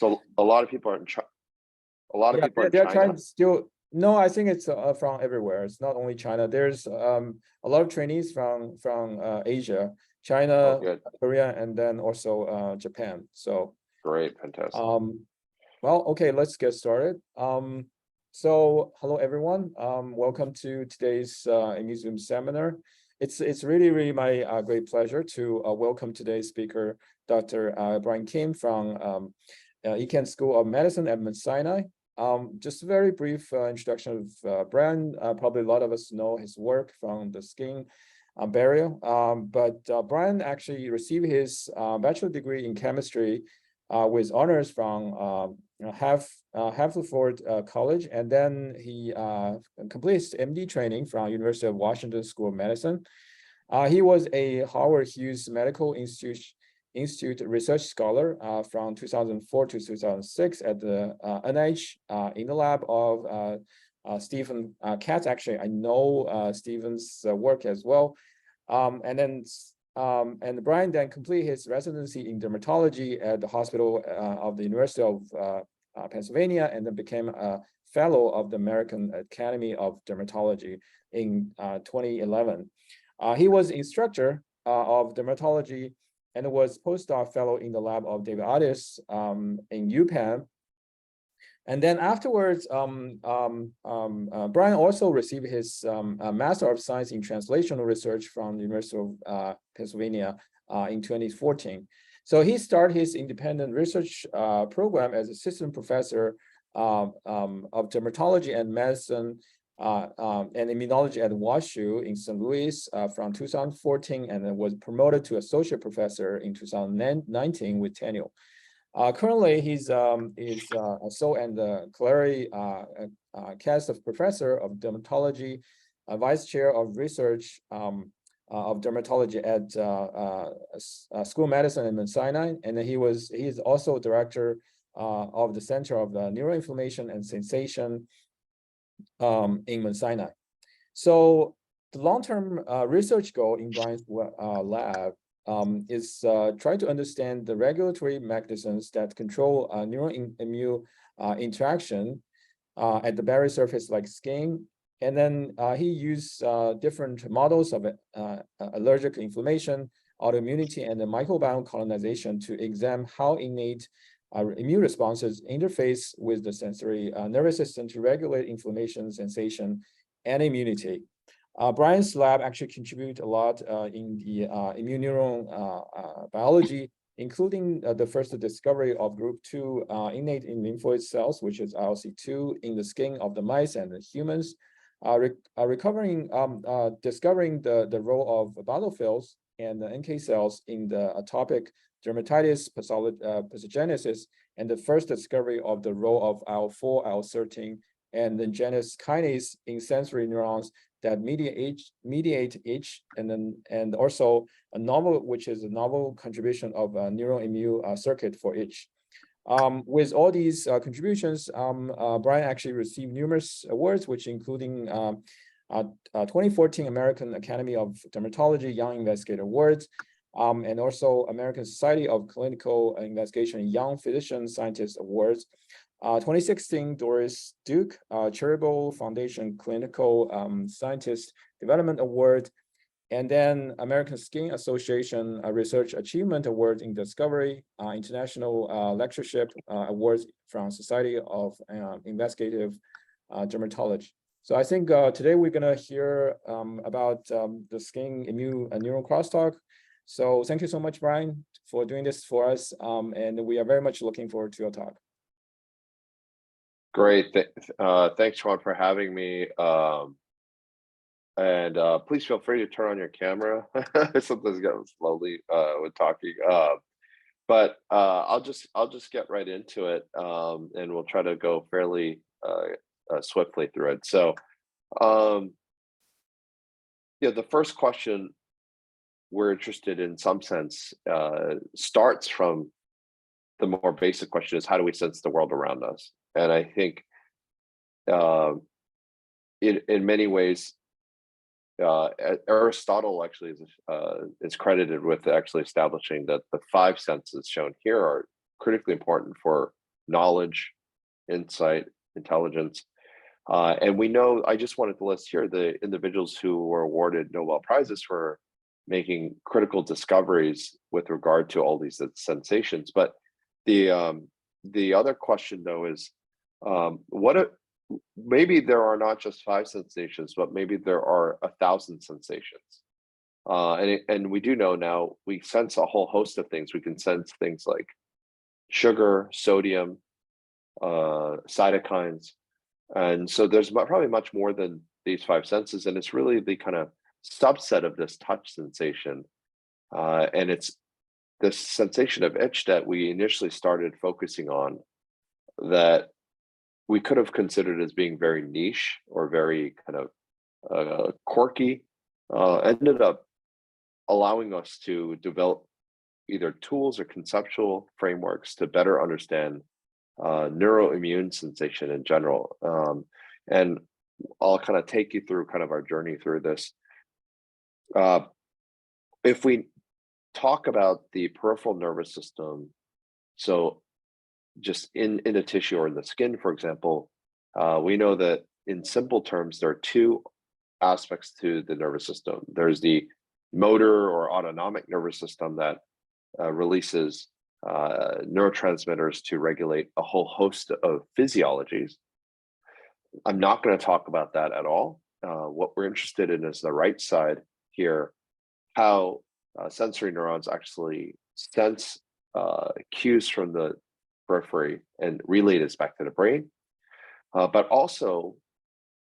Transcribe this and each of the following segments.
So a lot of people are a lot of Yeah, people are in they're China. trying still. No, I think it's from everywhere. It's not only China. There's a lot of trainees from Asia, China, Oh, good. Korea, and then also Japan. So Great, fantastic. well, okay, let's get started. So hello everyone. Welcome to today's Zoom seminar. It's really my great pleasure to welcome today's speaker, Dr. Brian Kim from Icahn School of Medicine at Sinai. Just a very brief introduction of Brian. Probably a lot of us know his work from the skin barrier, but Brian actually received his bachelor degree in chemistry with honors from Haverford College, and then he completed MD training from University of Washington School of Medicine. He was a Howard Hughes Medical Institute research scholar from 2004 to 2006 at the NIH in the lab of Stephen Katz. Actually, I know Stephen's work as well. And Brian then completed his residency in dermatology at the Hospital of the University of Pennsylvania, and then became a fellow of the American Academy of Dermatology in 2011. He was instructor of dermatology and was postdoc fellow in the lab of David Addis in UPenn. And then afterwards, Brian also received his Master of Science in Translational Research from the University of Pennsylvania in 2014. So he started his independent research program as assistant professor of dermatology and medicine and immunology at WashU in St. Louis from 2014, and then was promoted to associate professor in 2019 with tenure. Currently, he's so and Clary Katz of professor of dermatology, vice chair of research of dermatology at School of Medicine at Mount Sinai, and then he is also director of the Center of Neuroinflammation and Sensation in Mount Sinai. So the long-term research goal in Brian's lab is try to understand the regulatory mechanisms that control neural-immune interaction at the barrier surface like skin. And then he used different models of allergic inflammation, autoimmunity, and the microbiome colonization to examine how innate immune responses interface with the sensory nervous system to regulate inflammation, sensation, and immunity. Brian's lab actually contribute a lot in the immune neuron biology, including the first discovery of group 2 innate in lymphoid cells, which is ILC2 in the skin of the mice and the humans, discovering the role of basophils and the NK cells in the atopic dermatitis pathogenesis, and the first discovery of the role of IL-4, IL-13, and the genus kinase in sensory neurons that mediate itch, and also a novel contribution of a neuroimmune circuit for itch. With all these contributions, Brian actually received numerous awards, which including 2014 American Academy of Dermatology Young Investigator Awards, and also American Society of Clinical Investigation Young Physician Scientist Awards, 2016 Doris Duke Charitable Foundation Clinical Scientist Development Award, and then American Skin Association Research Achievement Award in Discovery, International Lectureship Awards from Society of Investigative Dermatology. So I think today we're gonna hear about the skin immune neural crosstalk. So thank you so much, Brian, for doing this for us, and we are very much looking forward to your talk. Great. Thanks, Sean, for having me. And please feel free to turn on your camera. Sometimes it goes slowly with talking. But I'll just get right into it, and we'll try to go fairly swiftly through it. So, yeah, the first question we're interested in some sense starts from the more basic question is, how do we sense the world around us? And I think in many ways, Aristotle actually is credited with actually establishing that the 5 senses shown here are critically important for knowledge, insight, intelligence. And we know, I just wanted to list here the individuals who were awarded Nobel Prizes for making critical discoveries with regard to all these sensations. But the other question though is, maybe there are not just 5 sensations, but maybe there are 1,000 sensations. And we do know now, we sense a whole host of things. We can sense things like sugar, sodium, cytokines. And so there's probably much more than these 5 senses. And it's really the kind of subset of this touch sensation. And it's this sensation of itch that we initially started focusing on, that we could have considered as being very niche or very kind of quirky, ended up allowing us to develop either tools or conceptual frameworks to better understand neuroimmune sensation in general. And I'll kind of take you through kind of our journey through this. If we talk about the peripheral nervous system, so just in the tissue or in the skin, for example, we know that in simple terms, there are 2 aspects to the nervous system. There's the motor or autonomic nervous system that releases neurotransmitters to regulate a whole host of physiologies. I'm not going to talk about that at all. What we're interested in is the right side here, how sensory neurons actually sense cues from the periphery and relay this back to the brain, but also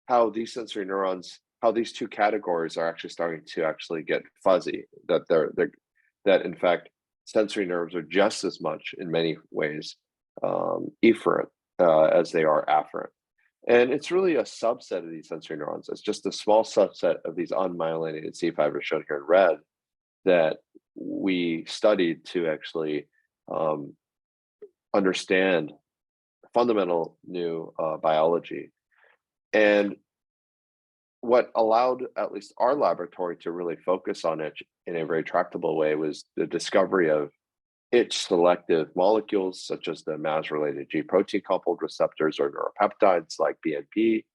how these sensory neurons, how these 2 categories are actually starting to actually get fuzzy, that in fact sensory nerves are just as much in many ways efferent as they are afferent. And it's really a subset of these sensory neurons. It's just a small subset of these unmyelinated C fibers shown here in red that we studied to actually understand fundamental new biology. And what allowed at least our laboratory to really focus on it in a very tractable way was the discovery of itch selective molecules, such as the MAS-related G protein coupled receptors or neuropeptides like BNP.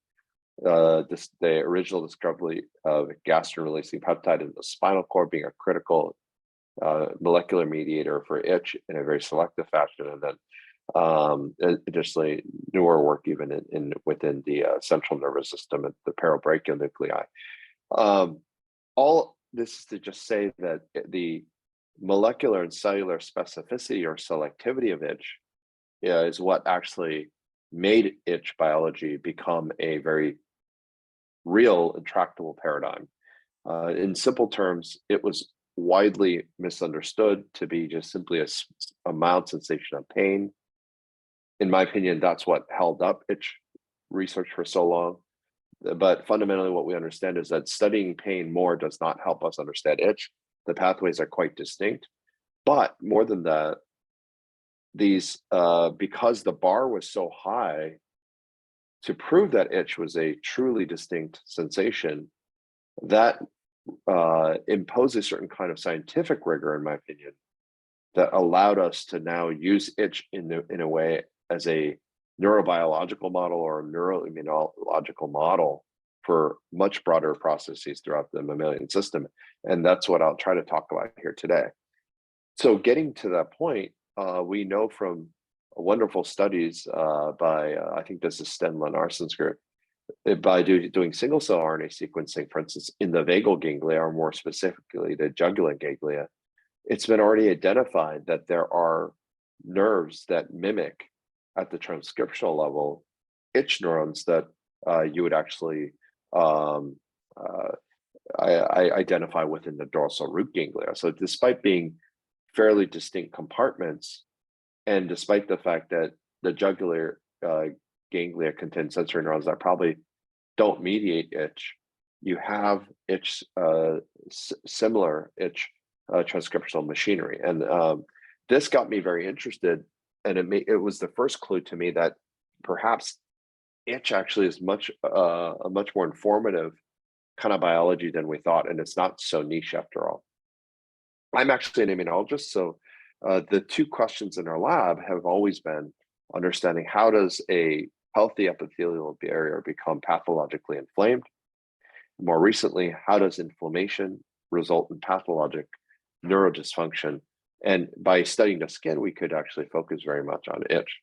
The original discovery of gastrin releasing peptide in the spinal cord being a critical molecular mediator for itch in a very selective fashion, and then additionally newer work even within the central nervous system at the parabrachial nuclei. All this is to just say that the molecular and cellular specificity or selectivity of itch is what actually made itch biology become a very real and tractable paradigm. In simple terms, it was widely misunderstood to be just simply a mild sensation of pain. In my opinion, that's what held up itch research for so long. But fundamentally, what we understand is that studying pain more does not help us understand itch. The pathways are quite distinct. But more than that, these because the bar was so high to prove that itch was a truly distinct sensation, that imposed a certain kind of scientific rigor, in my opinion, that allowed us to now use itch in a way as a neurobiological model or a neuroimmunological model for much broader processes throughout the mammalian system. And that's what I'll try to talk about here today. So getting to that point, we know from wonderful studies by, I think this is Sten Lenarson's group, by doing single cell RNA sequencing, for instance, in the vagal ganglia, or more specifically, the jugular ganglia, it's been already identified that there are nerves that mimic at the transcriptional level itch neurons that you would actually identify within the dorsal root ganglia. So despite being fairly distinct compartments, and despite the fact that the jugular ganglia contain sensory neurons that probably don't mediate itch, you have itch, similar itch transcriptional machinery. And this got me very interested, and it was the first clue to me that perhaps itch actually is a much more informative kind of biology than we thought, and it's not so niche after all. I'm actually an immunologist, so the 2 questions in our lab have always been, understanding how does a healthy epithelial barrier become pathologically inflamed. More recently, how does inflammation result in pathologic neurodysfunction? And by studying the skin, we could actually focus very much on itch.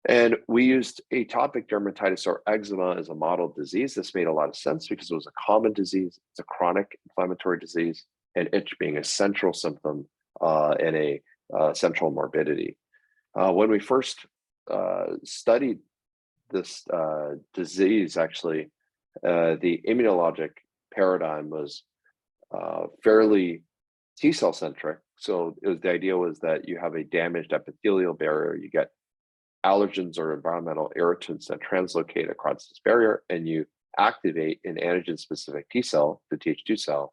And we used atopic dermatitis or eczema as a model disease. This made a lot of sense because it was a common disease. It's a chronic inflammatory disease, and itch being a central symptom and a central morbidity. When we first studied this disease, actually, the immunologic paradigm was fairly T-cell centric. So the idea was that you have a damaged epithelial barrier, you get allergens or environmental irritants that translocate across this barrier, and you activate an antigen-specific T cell, the Th2 cell,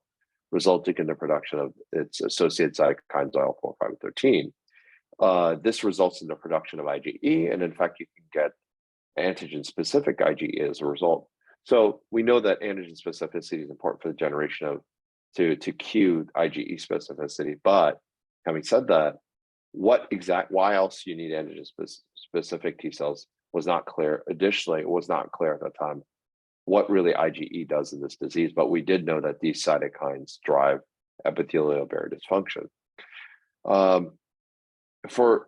resulting in the production of its associated cytokines IL-4, 5, and 13. This results in the production of IgE, and in fact, you can get antigen-specific IgE as a result. So we know that antigen specificity is important for the generation of to cue IgE specificity. But having said that, why else you need antigen specific T cells was not clear. Additionally, it was not clear at that time what really IgE does in this disease, but we did know that these cytokines drive epithelial barrier dysfunction. For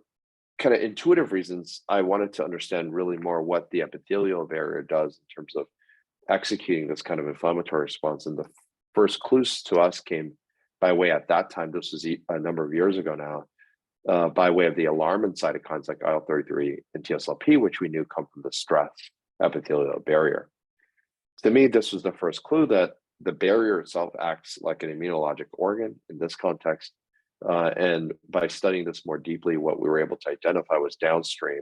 kind of intuitive reasons, I wanted to understand really more what the epithelial barrier does in terms of executing this kind of inflammatory response. And the first clues to us came by way at that time, this was a number of years ago now, by way of the alarmin cytokines like IL-33 and TSLP, which we knew come from the stress epithelial barrier. To me, this was the first clue that the barrier itself acts like an immunologic organ in this context. And by studying this more deeply, what we were able to identify was downstream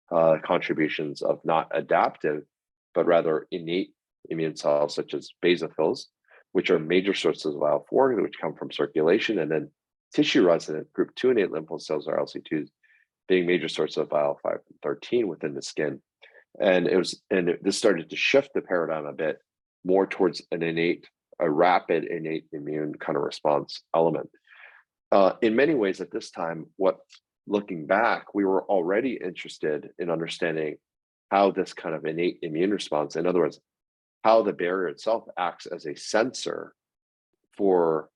contributions of not adaptive, but rather innate immune cells, such as basophils, which are major sources of IL-4, which come from circulation, and then tissue-resident group 2 innate lymphocyte cells, or LC2s, being major sources of IL-5 and 13 within the skin. And this started to shift the paradigm a bit more towards a rapid innate immune kind of response element. In many ways at this time, looking back, we were already interested in understanding how this kind of innate immune response, in other words, how the barrier itself acts as a sensor for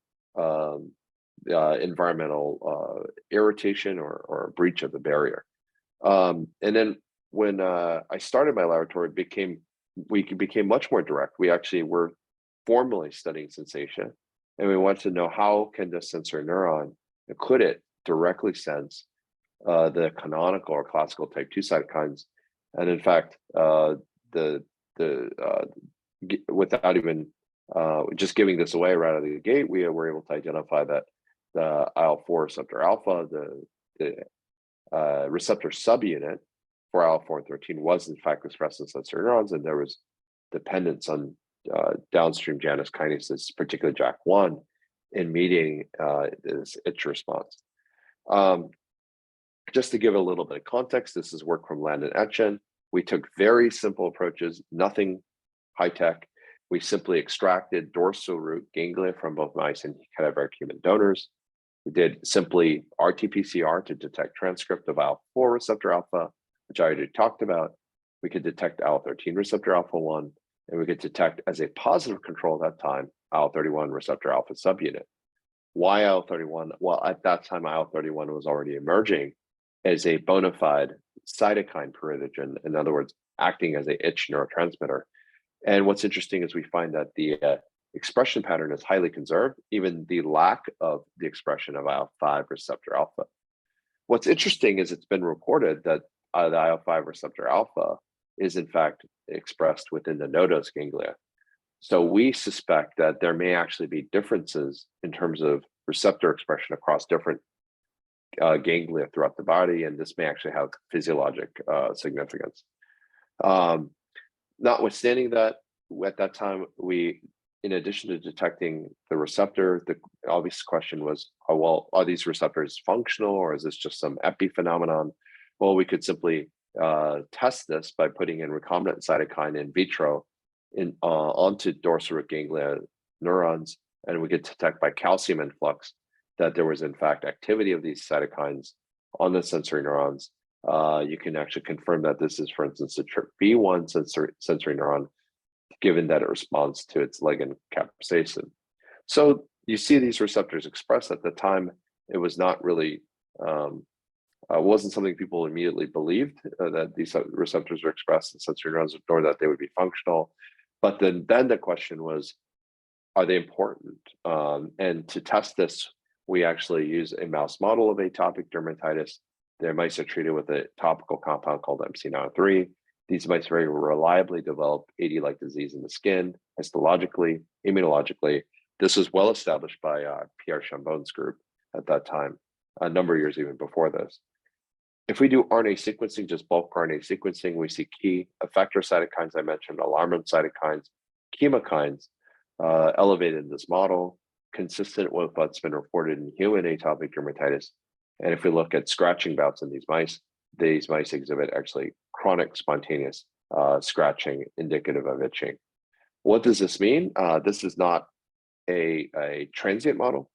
environmental irritation or a breach of the barrier. And then when I started my laboratory, we became much more direct. We actually were formally studying sensation, and we wanted to know how can this sensory neuron, could it directly sense the canonical or classical type 2 cytokines? And in fact, without even just giving this away right out of the gate, we were able to identify that the IL-4 receptor alpha, the receptor subunit for IL-4 and 13 was in fact expressed in sensory neurons, and there was dependence on downstream Janus kinases, particularly JAK1, in mediating this itch response. Just to give a little bit of context, this is work from Land and Etchen. We took very simple approaches, nothing high tech. We simply extracted dorsal root ganglia from both mice and cadaveric human donors. We did simply RT-PCR to detect transcript of IL-4 receptor alpha, which I already talked about. We could detect IL-13 receptor alpha 1, and we could detect as a positive control at that time, IL-31 receptor alpha subunit. Why IL-31? Well, at that time, IL-31 was already emerging as a bona fide cytokine peritogen, in other words, acting as a itch neurotransmitter. And what's interesting is we find that the expression pattern is highly conserved, even the lack of the expression of IL-5 receptor alpha. What's interesting is it's been reported that the IL-5 receptor alpha is in fact expressed within the nodose ganglia. So we suspect that there may actually be differences in terms of receptor expression across different ganglia throughout the body, and this may actually have physiologic significance. Notwithstanding that, at that time, in addition to detecting the receptor, the obvious question was, oh, well, are these receptors functional, or is this just some epiphenomenon? Well, we could simply test this by putting in recombinant cytokine in vitro onto dorsal root ganglia neurons, and we could detect by calcium influx that there was in fact activity of these cytokines on the sensory neurons, You can actually confirm that this is, for instance, a TRPV1 sensory neuron, given that it responds to its ligand capsaicin. So you see these receptors expressed. At the time. It was not really, wasn't something people immediately believed, that these receptors were expressed in sensory neurons, nor that they would be functional. But then the question was, are they important? And to test this, we actually use a mouse model of atopic dermatitis. Their mice are treated with a topical compound called MC903. These mice very reliably develop AD-like disease in the skin, histologically, immunologically. This was well established by Pierre Chambone's group at that time, a number of years even before this. If we do RNA sequencing, just bulk RNA sequencing, we see key effector cytokines I mentioned, alarmin cytokines, chemokines, elevated in this model, consistent with what's been reported in human atopic dermatitis. And if we look at scratching bouts in these mice exhibit actually chronic spontaneous scratching indicative of itching. What does this mean? This is not a transient model.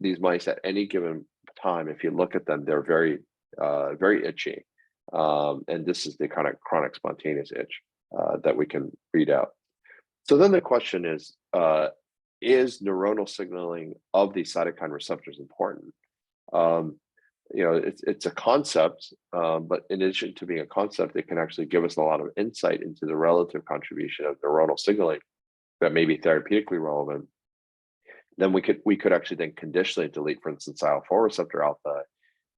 These mice at any given time, if you look at them, they're very, very itchy. And this is the kind of chronic spontaneous itch that we can read out. So then the question is neuronal signaling of these cytokine receptors important? It's a concept, but in addition to being a concept, it can actually give us a lot of insight into the relative contribution of neuronal signaling that may be therapeutically relevant. Then we could actually then conditionally delete, for instance, IL-4 receptor alpha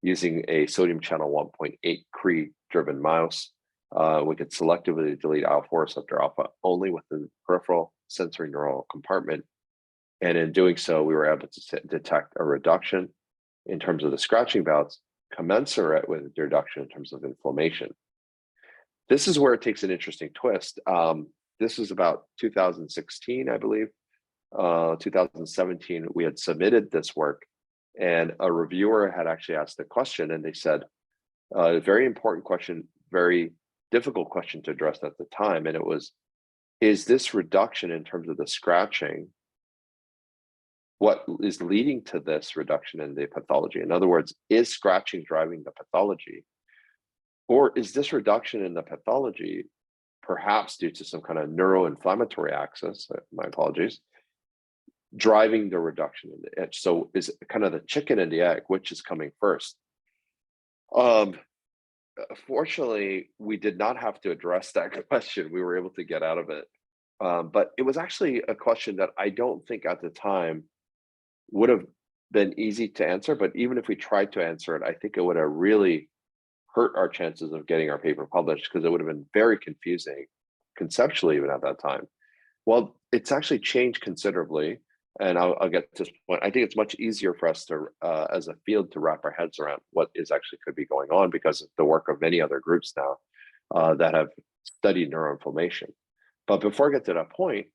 using a sodium channel 1.8 Cree-driven mouse. We could selectively delete IL-4 receptor alpha only within the peripheral sensory neural compartment. And in doing so, we were able to detect a reduction in terms of the scratching bouts, commensurate with the reduction in terms of inflammation. This is where it takes an interesting twist. This was about 2016, I believe. 2017, we had submitted this work, and a reviewer had actually asked the question, and they said, a very important question, very difficult question to address at the time, and it was, is this reduction in terms of the scratching what is leading to this reduction in the pathology? In other words, is scratching driving the pathology? Or is this reduction in the pathology perhaps due to some kind of neuroinflammatory axis, my apologies, driving the reduction in the itch? So is it kind of the chicken and the egg, which is coming first? Fortunately, we did not have to address that question. We were able to get out of it. But it was actually a question that I don't think at the time would have been easy to answer. But even if we tried to answer it, I think it would have really hurt our chances of getting our paper published, because it would have been very confusing conceptually even at that time. Well, it's actually changed considerably. And I'll get to this point. I think it's much easier for us to, as a field, to wrap our heads around what is actually could be going on because of the work of many other groups now that have studied neuroinflammation. But before I get to that point,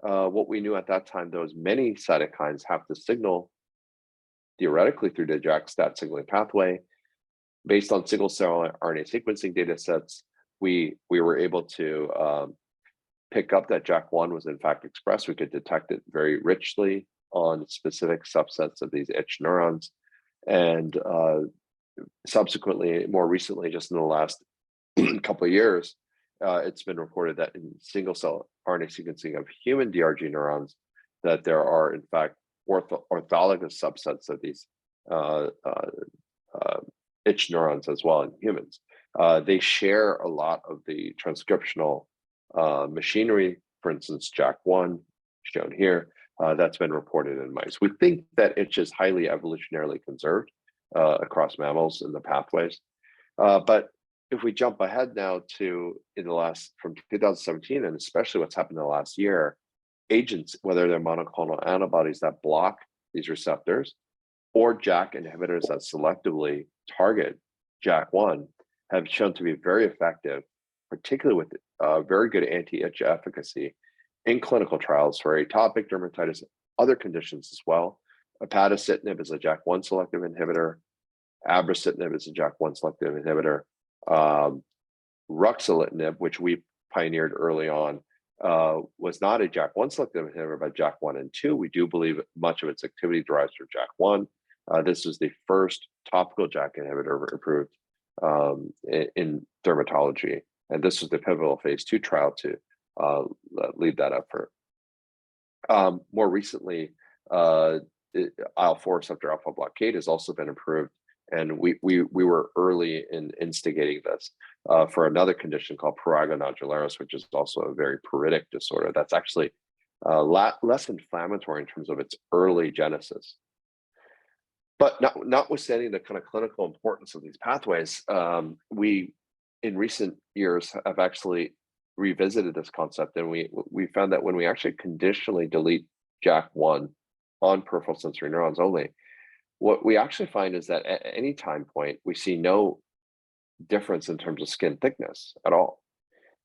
what we knew at that time, those many cytokines have to signal theoretically through the JAK-STAT signaling pathway. Based on single cell RNA sequencing data sets, we were able to pick up that JAK1 was in fact expressed. We could detect it very richly on specific subsets of these itch neurons. And subsequently, more recently, just in the last couple of years, it's been reported that in single cell RNA sequencing of human DRG neurons, that there are in fact orthologous subsets of these itch neurons as well in humans. They share a lot of the transcriptional machinery, for instance, JAK1 shown here, that's been reported in mice. We think that itch is highly evolutionarily conserved across mammals in the pathways. But if we jump ahead now to from 2017, and especially what's happened in the last year, agents, whether they're monoclonal antibodies that block these receptors or JAK inhibitors that selectively target JAK1, have shown to be very effective, particularly with very good anti-itch efficacy in clinical trials for atopic dermatitis, other conditions as well. Upadacitinib is a JAK1 selective inhibitor. Abrocitinib is a JAK1 selective inhibitor. Ruxolitinib, which we pioneered early on, was not a JAK1 selective inhibitor, but JAK1 and 2. We do believe much of its activity derives from JAK1. This was the first topical JAK inhibitor approved in dermatology. And this was the pivotal phase 2 trial to lead that effort. More recently, IL-4 receptor alpha blockade has also been approved, and we were early in instigating this for another condition called prurigo nodularis, which is also a very pruritic disorder that's actually less inflammatory in terms of its early genesis. But notwithstanding the kind of clinical importance of these pathways, we in recent years have actually revisited this concept, and we found that when we actually conditionally delete JAK1 on peripheral sensory neurons only, what we actually find is that at any time point, we see no difference in terms of skin thickness at all.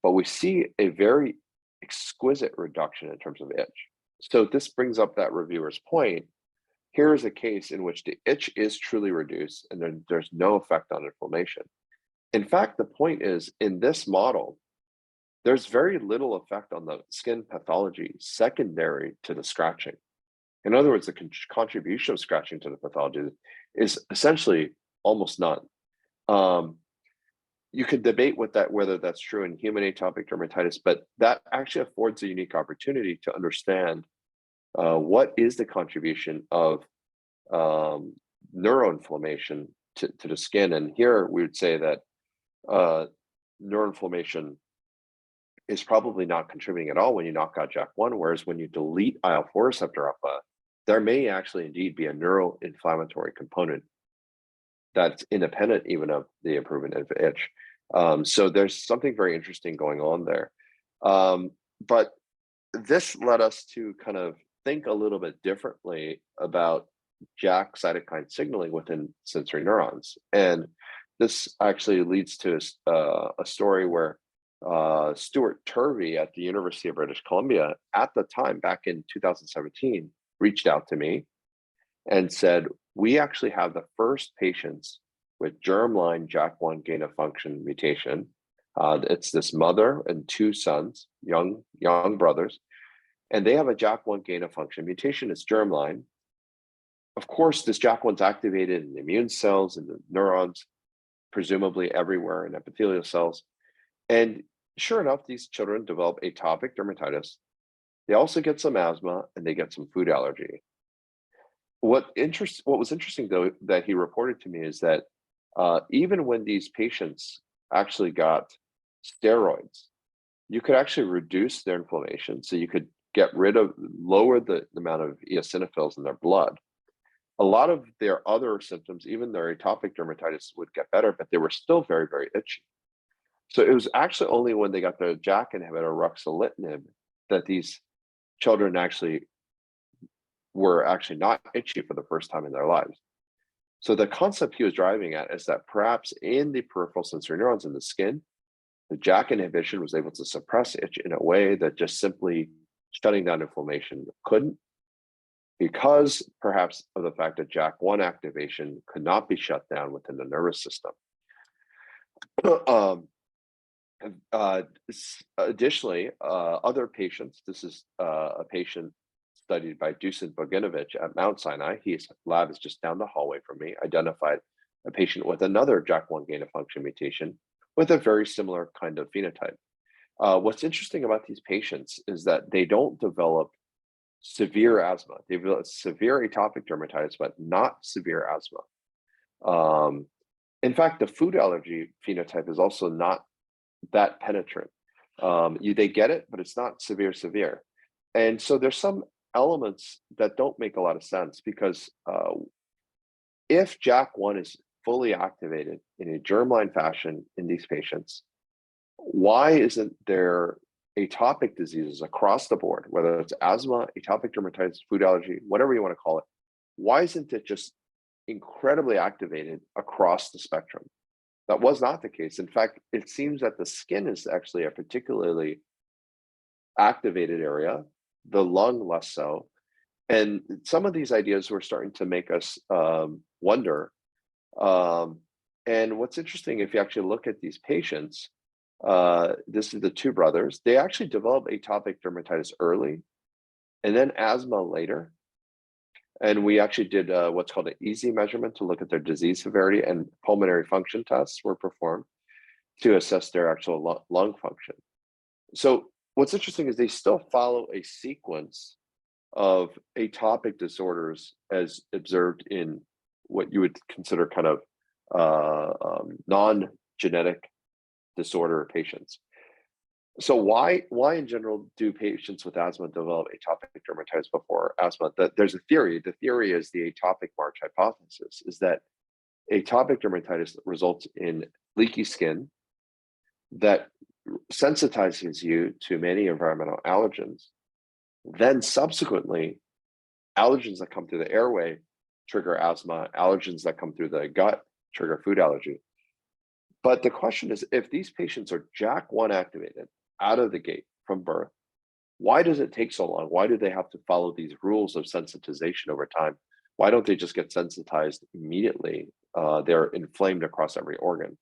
But we see a very exquisite reduction in terms of itch. So this brings up that reviewer's point. Here is a case in which the itch is truly reduced and there's no effect on inflammation. In fact, the point is, in this model, there's very little effect on the skin pathology secondary to the scratching. In other words, the contribution of scratching to the pathology is essentially almost none. You could debate with that, whether that's true in human atopic dermatitis, but that actually affords a unique opportunity to understand what is the contribution of neuroinflammation to the skin. And here we would say that neuroinflammation is probably not contributing at all when you knock out JAK1, whereas when you delete IL-4 receptor alpha, there may actually indeed be a neuroinflammatory component that's independent even of the improvement of itch. So there's something very interesting going on there. But this led us to kind of think a little bit differently about JAK cytokine signaling within sensory neurons. And this actually leads to a story where Stuart Turvey at the University of British Columbia at the time, back in 2017, reached out to me and said, we actually have the first patients with germline JAK1 gain of function mutation. It's this mother and two sons, young brothers, and they have a JAK1 gain of function mutation. It's germline. Of course, this JAK1's activated in the immune cells and the neurons, presumably everywhere in epithelial cells. And sure enough, these children develop atopic dermatitis. They also get some asthma and they get some food allergy. What was interesting, though, that he reported to me is that even when these patients actually got steroids, you could actually reduce their inflammation. So you could lower the amount of eosinophils in their blood. A lot of their other symptoms, even their atopic dermatitis, would get better, but they were still very, very itchy. So it was actually only when they got the JAK inhibitor ruxolitinib that these children were actually not itchy for the first time in their lives. So the concept he was driving at is that perhaps in the peripheral sensory neurons in the skin, the JAK inhibition was able to suppress itch in a way that just simply shutting down inflammation couldn't, because perhaps of the fact that JAK1 activation could not be shut down within the nervous system. Additionally, other patients, this is a patient studied by Dusan Boginovich at Mount Sinai. His lab is just down the hallway from me, identified a patient with another JAK1 gain of function mutation with a very similar kind of phenotype. What's interesting about these patients is that they don't develop severe asthma. They develop severe atopic dermatitis, but not severe asthma. In fact, the food allergy phenotype is also not that penetrant. They get it, but it's not severe. And so there's some elements that don't make a lot of sense, because if JAK1 is fully activated in a germline fashion in these patients, why isn't there atopic diseases across the board, whether it's asthma, atopic dermatitis, food allergy, whatever you want to call it, why isn't it just incredibly activated across the spectrum? That was not the case. In fact, it seems that the skin is actually a particularly activated area, the lung less so. And some of these ideas were starting to make us wonder. And what's interesting, if you actually look at these patients, this is the two brothers, they actually develop atopic dermatitis early and then asthma later. And we actually did what's called an easy measurement to look at their disease severity, and pulmonary function tests were performed to assess their actual lung function. So what's interesting is they still follow a sequence of atopic disorders as observed in what you would consider kind of non-genetic disorder patients. So why in general do patients with asthma develop atopic dermatitis before asthma? There's a theory. The theory is the atopic march hypothesis, is that atopic dermatitis results in leaky skin that sensitizes you to many environmental allergens. Then subsequently, allergens that come through the airway trigger asthma, allergens that come through the gut trigger food allergy. But the question is, if these patients are JAK1 activated out of the gate from birth, why does it take so long? Why do they have to follow these rules of sensitization over time? Why don't they just get sensitized immediately? They're inflamed across every organ.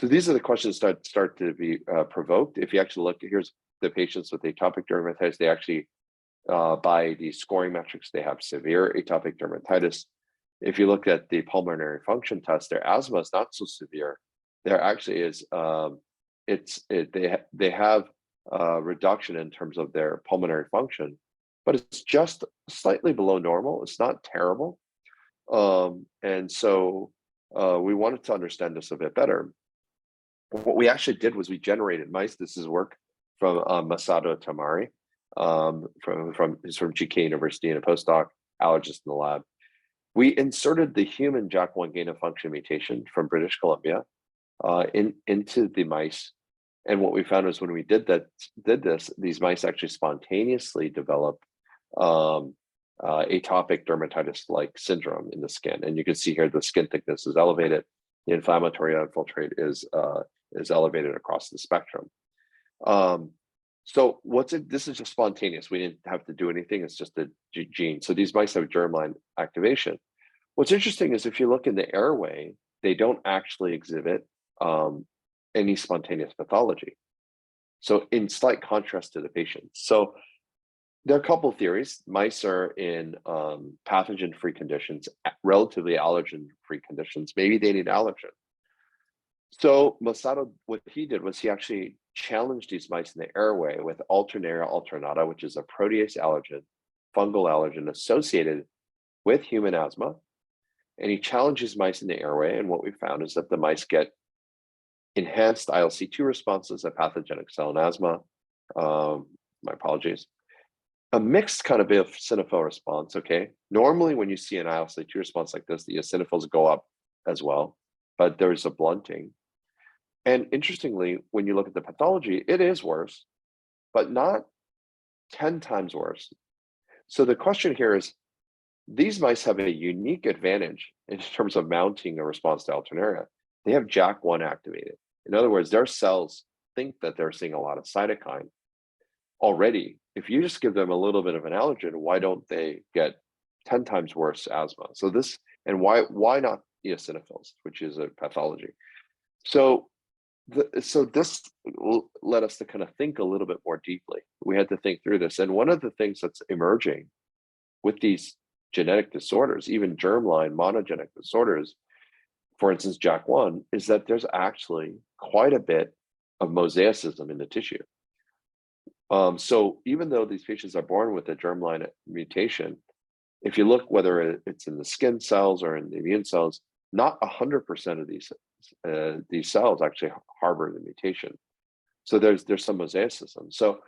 So these are the questions that start to be provoked. If you actually look, here's the patients with atopic dermatitis. They actually, by the scoring metrics, they have severe atopic dermatitis. If you look at the pulmonary function test, their asthma is not so severe. There actually is, they have a reduction in terms of their pulmonary function, but it's just slightly below normal. It's not terrible. And so we wanted to understand this a bit better. What we actually did was we generated mice. This is work from Masato Tamari, he's from GK University and a postdoc allergist in the lab. We inserted the human JAK1 gain of function mutation from British Columbia into the mice. And what we found was when we did this, these mice actually spontaneously developed atopic dermatitis-like syndrome in the skin. And you can see here the skin thickness is elevated. The inflammatory infiltrate is elevated across the spectrum. So this is just spontaneous. We didn't have to do anything. It's just a gene. So these mice have germline activation. What's interesting is if you look in the airway, they don't actually exhibit any spontaneous pathology. So in slight contrast to the patients. So there are a couple of theories. Mice are in pathogen-free conditions, relatively allergen-free conditions. Maybe they need allergen. So Masato, what he did was he actually challenged these mice in the airway with Alternaria alternata, which is a protease allergen, fungal allergen associated with human asthma. And he challenges mice in the airway. And what we found is that the mice get enhanced ILC2 responses, a pathogenic cell in asthma. My apologies. A mixed kind of eosinophil response, okay? Normally when you see an ILC2 response like this, the eosinophils go up as well, but there's a blunting. And interestingly, when you look at the pathology, it is worse, but not 10 times worse. So the question here is, these mice have a unique advantage in terms of mounting a response to Alternaria. They have JAK1 activated. In other words, their cells think that they're seeing a lot of cytokine already. If you just give them a little bit of an allergen, why don't they get 10 times worse asthma? So this, and why not eosinophils, which is a pathology? So this led us to kind of think a little bit more deeply. We had to think through this. And one of the things that's emerging with these genetic disorders, even germline monogenic disorders, for instance, JAK1, is that there's actually quite a bit of mosaicism in the tissue. So even though these patients are born with a germline mutation, if you look whether it's in the skin cells or in the immune cells, not 100% of these cells actually harbor the mutation. So there's some mosaicism. So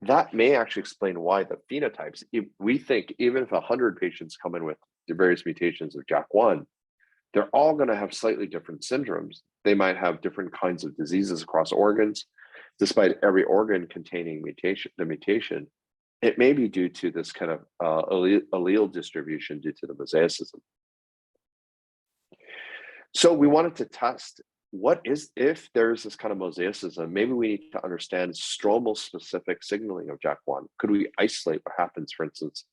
that may actually explain why the phenotypes, we think even if 100 patients come in with the various mutations of JAK1, they're all going to have slightly different syndromes. They might have different kinds of diseases across organs, despite every organ containing the mutation. It may be due to this kind of allele distribution due to the mosaicism. So we wanted to test if there's this kind of mosaicism, maybe we need to understand stromal specific signaling of JAK1. Could we isolate what happens, for instance,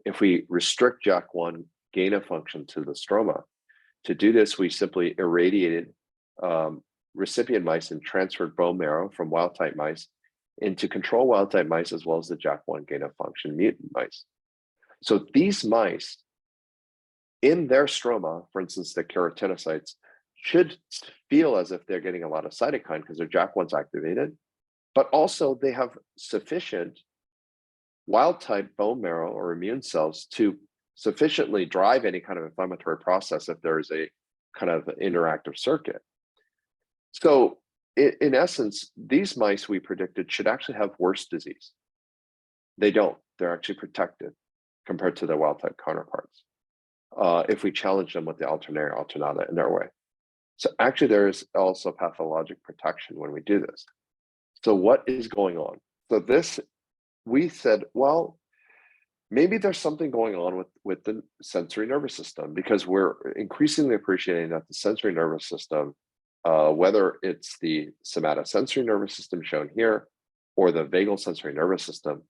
if we restrict JAK1 gain of function to the stroma? To do this, we simply irradiated recipient mice and transferred bone marrow from wild type mice into control wild type mice as well as the JAK1 gain of function mutant mice. So these mice, in their stroma, for instance, the keratinocytes, should feel as if they're getting a lot of cytokine because their JAK1's activated, but also they have sufficient wild type bone marrow or immune cells to sufficiently drive any kind of inflammatory process if there is a kind of interactive circuit. So in essence, these mice we predicted should actually have worse disease. They don't. They're actually protected compared to their wild type counterparts if we challenge them with the alternaria alternata in their way. So actually there is also pathologic protection when we do this. So what is going on? So this, we said, well, maybe there's something going on with the sensory nervous system, because we're increasingly appreciating that the sensory nervous system, whether it's the somatosensory nervous system shown here or the vagal sensory nervous system,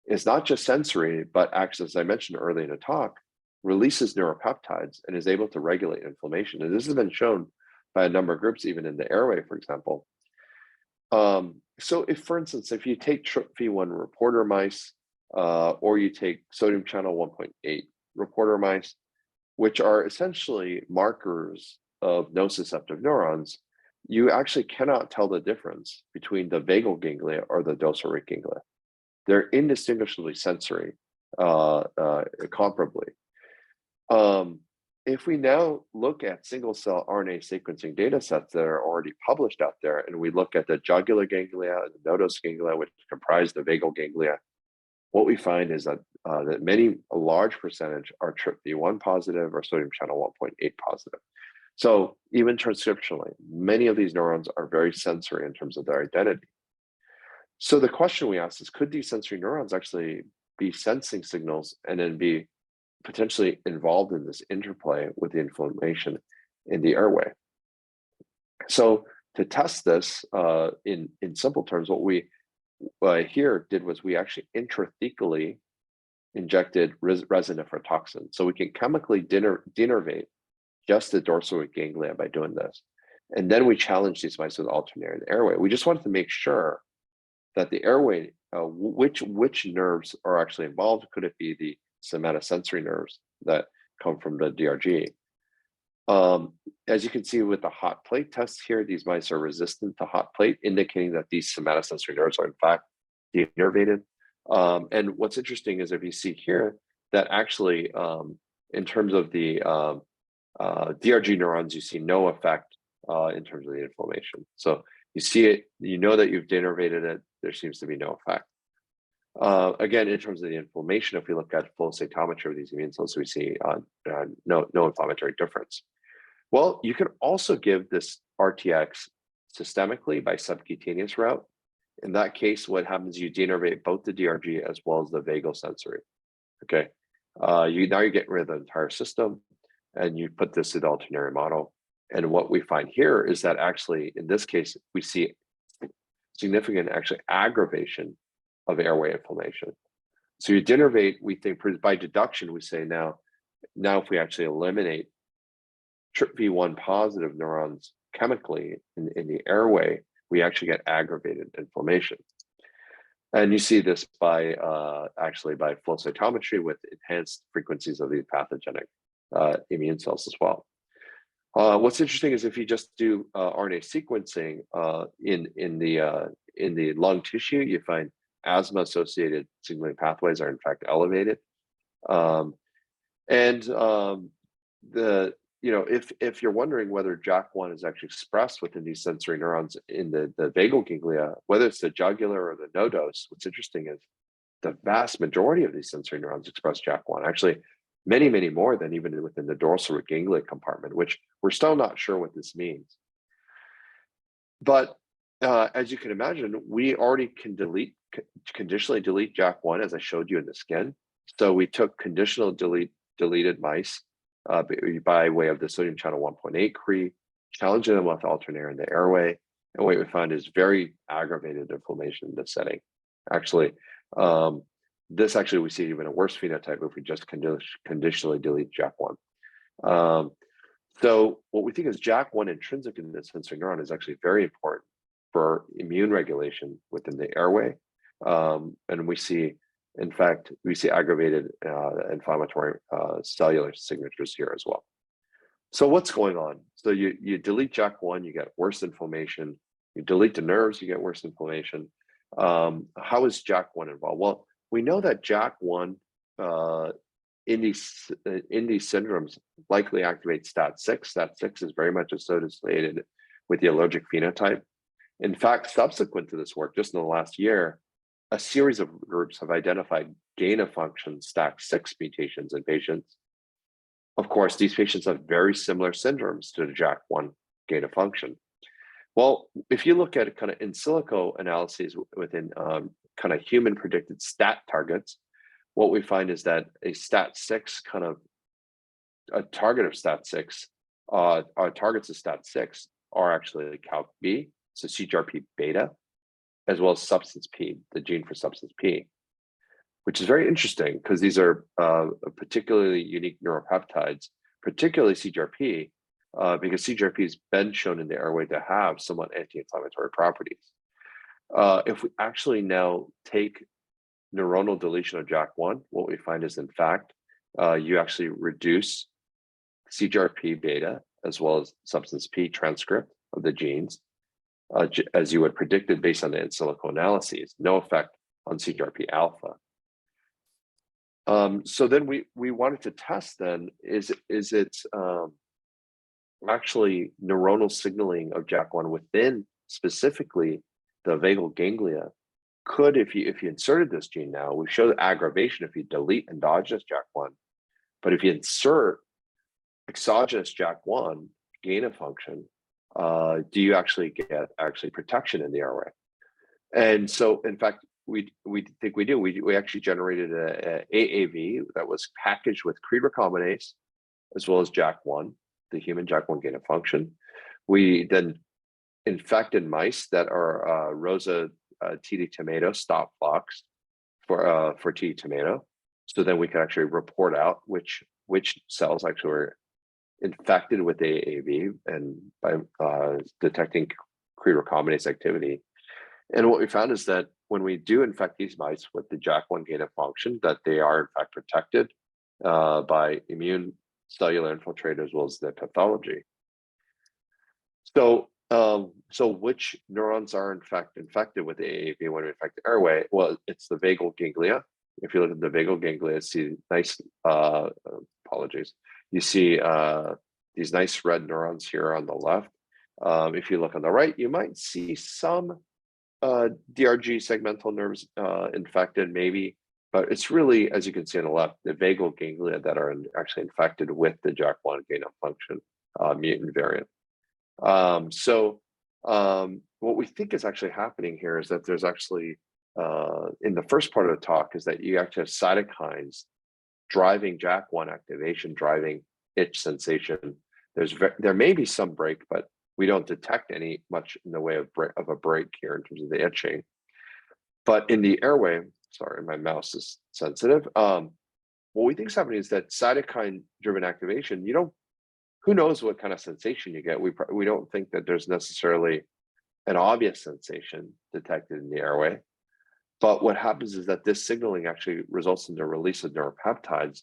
is not just sensory, but acts, as I mentioned earlier in the talk, releases neuropeptides and is able to regulate inflammation. And this has been shown by a number of groups, even in the airway, for example. So if, for instance, if you take TRPV1 reporter mice, or you take sodium channel 1.8 reporter mice, which are essentially markers of nociceptive neurons, you actually cannot tell the difference between the vagal ganglia or the dorsal root ganglia. They're indistinguishably sensory, comparably. If we now look at single cell RNA sequencing data sets that are already published out there, and we look at the jugular ganglia and the nodose ganglia, which comprise the vagal ganglia, what we find is that a large percentage are TRPV1 positive or sodium channel 1.8 positive. So even transcriptionally, many of these neurons are very sensory in terms of their identity. So the question we asked is, could these sensory neurons actually be sensing signals and then be potentially involved in this interplay with the inflammation in the airway? So to test this in simple terms, what we here did was we actually intrathecally injected resin nephrotoxin. So we can chemically denervate just the dorsal root ganglia by doing this. And then we challenged these mice with alternaria in the airway. We just wanted to make sure that the airway, which nerves are actually involved. Could it be the somatosensory nerves that come from the DRG? As you can see with the hot plate test here, these mice are resistant to hot plate, indicating that these somatosensory nerves are in fact denervated. And what's interesting is if you see here that actually in terms of the DRG neurons, you see no effect in terms of the inflammation. So you see it, you know that you've denervated it, there seems to be no effect. Again, in terms of the inflammation, if we look at flow cytometry of these immune cells, we see no inflammatory difference. Well, you can also give this RTX systemically by subcutaneous route. In that case, what happens, you denervate both the DRG as well as the vagal sensory. Okay, now you're getting rid of the entire system, and you put this in the alternaria model. And what we find here is that actually, in this case, we see significant actually aggravation of airway inflammation. So you denervate, we think by deduction, we say now if we actually eliminate TRPV1 positive neurons chemically in the airway, we actually get aggravated inflammation. And you see this by actually by flow cytometry with enhanced frequencies of these pathogenic immune cells as well. What's interesting is if you just do RNA sequencing in the lung tissue, you find asthma-associated signaling pathways are in fact elevated, if you're wondering whether JAK1 is actually expressed within these sensory neurons in the vagal ganglia, whether it's the jugular or the nodose, what's interesting is the vast majority of these sensory neurons express JAK1. Actually, many more than even within the dorsal root ganglia compartment, which we're still not sure what this means. But as you can imagine, we already can conditionally delete JAK1, as I showed you in the skin. So we took conditional deleted mice by way of the sodium channel 1.8 Cree, challenging them with alternaria in the airway. And what we found is very aggravated inflammation in this setting. Actually, this actually we see even a worse phenotype if we just conditionally delete JAK1. So what we think is JAK1 intrinsic in this sensory neuron is actually very important for immune regulation within the airway. And we see In fact, we see aggravated inflammatory cellular signatures here as well. So what's going on? So you delete JAK1, you get worse inflammation. You delete the nerves, you get worse inflammation. How is JAK1 involved? Well, we know that JAK1 in these syndromes likely activates STAT6. STAT6 is very much associated with the allergic phenotype. In fact, subsequent to this work, just in the last year, a series of groups have identified gain-of-function STAT6 mutations in patients. Of course, these patients have very similar syndromes to the JAK1 gain-of-function. Well, if you look at kind of in silico analyses within kind of human predicted STAT targets, what we find is that a STAT6 kind of a target of STAT6, targets of STAT6 are actually calc B, so CGRP beta, as well as substance P, the gene for substance P, which is very interesting because these are particularly unique neuropeptides, particularly CGRP, because CGRP has been shown in the airway to have somewhat anti-inflammatory properties. If we actually now take neuronal deletion of JAK1, what we find is, in fact, you actually reduce CGRP beta as well as substance P transcript of the genes, as you would predicted based on the in silico analyses, no effect on CGRP alpha. So then we wanted to test then, is it actually neuronal signaling of JAK1 within specifically the vagal ganglia? Could, if you inserted this gene now, we show the aggravation if you delete endogenous JAK1, but if you insert exogenous JAK1 gain of function, do you actually get protection in the airway? And so, in fact, we think we do. We actually generated a AAV that was packaged with Cre recombinase as well as JAK1, the human JAK1 gain of function. We then infected mice that are Rosa TD tomato stop flocks for TD tomato, so then we can actually report out which cells actually were infected with AAV and by detecting Cre recombinase activity. And what we found is that when we do infect these mice with the JAK1 gain of function, that they are in fact protected by immune cellular infiltrate as well as the pathology. So, so which neurons are in fact infected with AAV when we infect the airway? Well, it's the vagal ganglia. If you look at the vagal ganglia, see nice, apologies. You see these nice red neurons here on the left. If you look on the right, you might see some DRG segmental nerves infected maybe, but it's really, as you can see on the left, the vagal ganglia that are actually infected with the JAK1 gain of function mutant variant. So what we think is actually happening here is that there's actually, in the first part of the talk, is that you actually have cytokines driving JAK1 activation, driving itch sensation. There may be some break, but we don't detect any much in the way of a break here in terms of the itching. But in the airway, sorry, my mouse is sensitive. What we think is happening is that cytokine-driven activation, who knows what kind of sensation you get? We don't think that there's necessarily an obvious sensation detected in the airway. But what happens is that this signaling actually results in the release of neuropeptides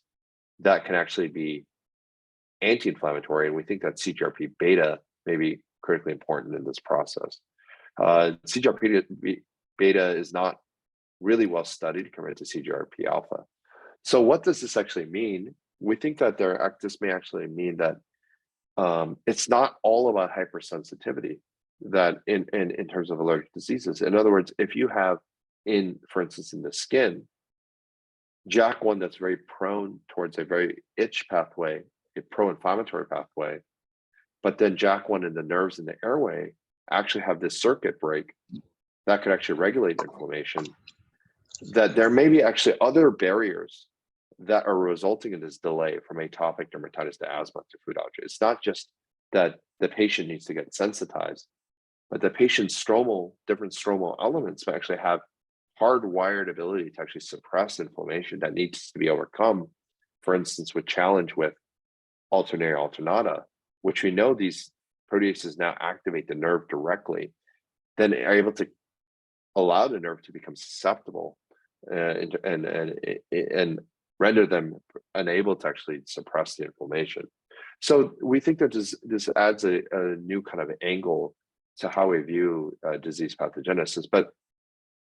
that can actually be anti-inflammatory. And we think that CGRP beta may be critically important in this process. CGRP beta is not really well studied compared to CGRP alpha. So what does this actually mean? We think that this may actually mean that it's not all about hypersensitivity that in terms of allergic diseases. In other words, if you have for instance, in the skin, JAK1 that's very prone towards a very itch pathway, a pro-inflammatory pathway, but then JAK1 in the nerves in the airway actually have this circuit break that could actually regulate inflammation, that there may be actually other barriers that are resulting in this delay from atopic dermatitis to asthma to food allergy. It's not just that the patient needs to get sensitized, but the patient's different stromal elements may actually have hardwired ability to actually suppress inflammation that needs to be overcome, for instance, with challenge with alternaria alternata, which we know these proteases now activate the nerve directly, then are able to allow the nerve to become susceptible and render them unable to actually suppress the inflammation. So we think that this adds a new kind of angle to how we view disease pathogenesis. But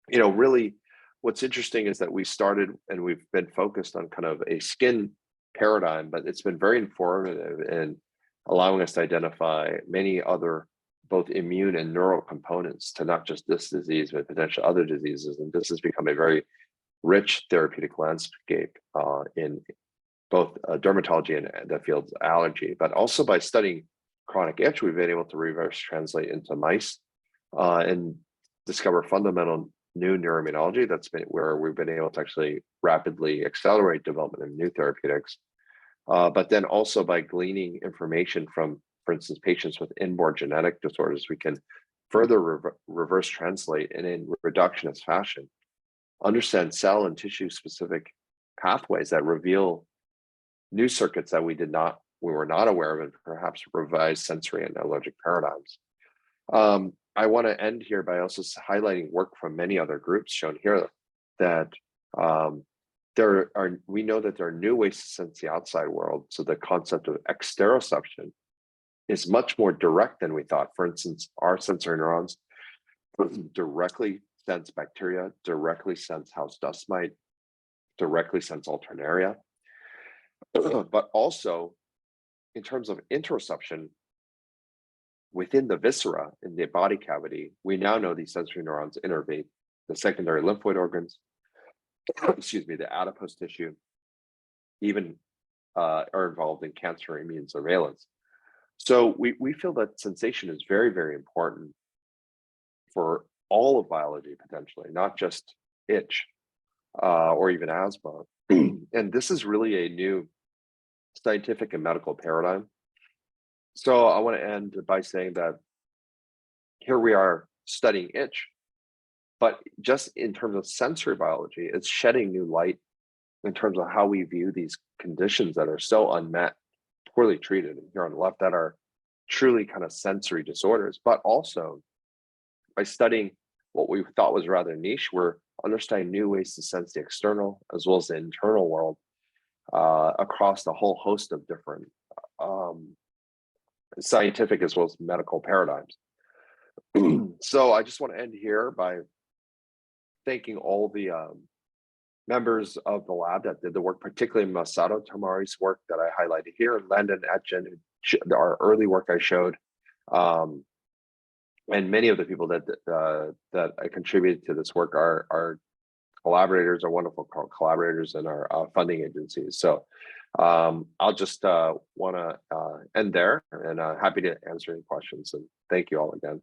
really, what's interesting is that we started and we've been focused on kind of a skin paradigm, but it's been very informative in allowing us to identify many other both immune and neural components to not just this disease, but potential other diseases. And this has become a very rich therapeutic landscape in both dermatology and the field of allergy, but also by studying chronic itch, we've been able to reverse translate into mice and discover fundamental new neuroimmunology. That's been where we've been able to actually rapidly accelerate development of new therapeutics. But then also by gleaning information from, for instance, patients with inborn genetic disorders, we can further reverse translate and in reductionist fashion, understand cell and tissue specific pathways that reveal new circuits that we were not aware of, and perhaps revised sensory and allergic paradigms. I want to end here by also highlighting work from many other groups shown here that we know that there are new ways to sense the outside world. So the concept of exteroception is much more direct than we thought. For instance, our sensory neurons directly sense bacteria, directly sense house dust mite, directly sense alternaria. But also, in terms of interoception, within the viscera in the body cavity, we now know these sensory neurons innervate the secondary lymphoid organs, excuse me, the adipose tissue, even are involved in cancer immune surveillance. So we feel that sensation is very, very important for all of biology potentially, not just itch or even asthma. And this is really a new scientific and medical paradigm. So I want to end by saying that here we are studying itch, but just in terms of sensory biology, it's shedding new light in terms of how we view these conditions that are so unmet, poorly treated here on the left, that are truly kind of sensory disorders. But also by studying what we thought was rather niche, we're understanding new ways to sense the external as well as the internal world across the whole host of different scientific as well as medical paradigms. So I just want to end here by thanking all the members of the lab that did the work, particularly Masato Tamari's work that I highlighted here, Landon Etchen, our early work I showed, and many of the people that I contributed to this work are collaborators, are wonderful collaborators in our funding agencies. So I'll just want to end there, and happy to answer any questions. And thank you all again.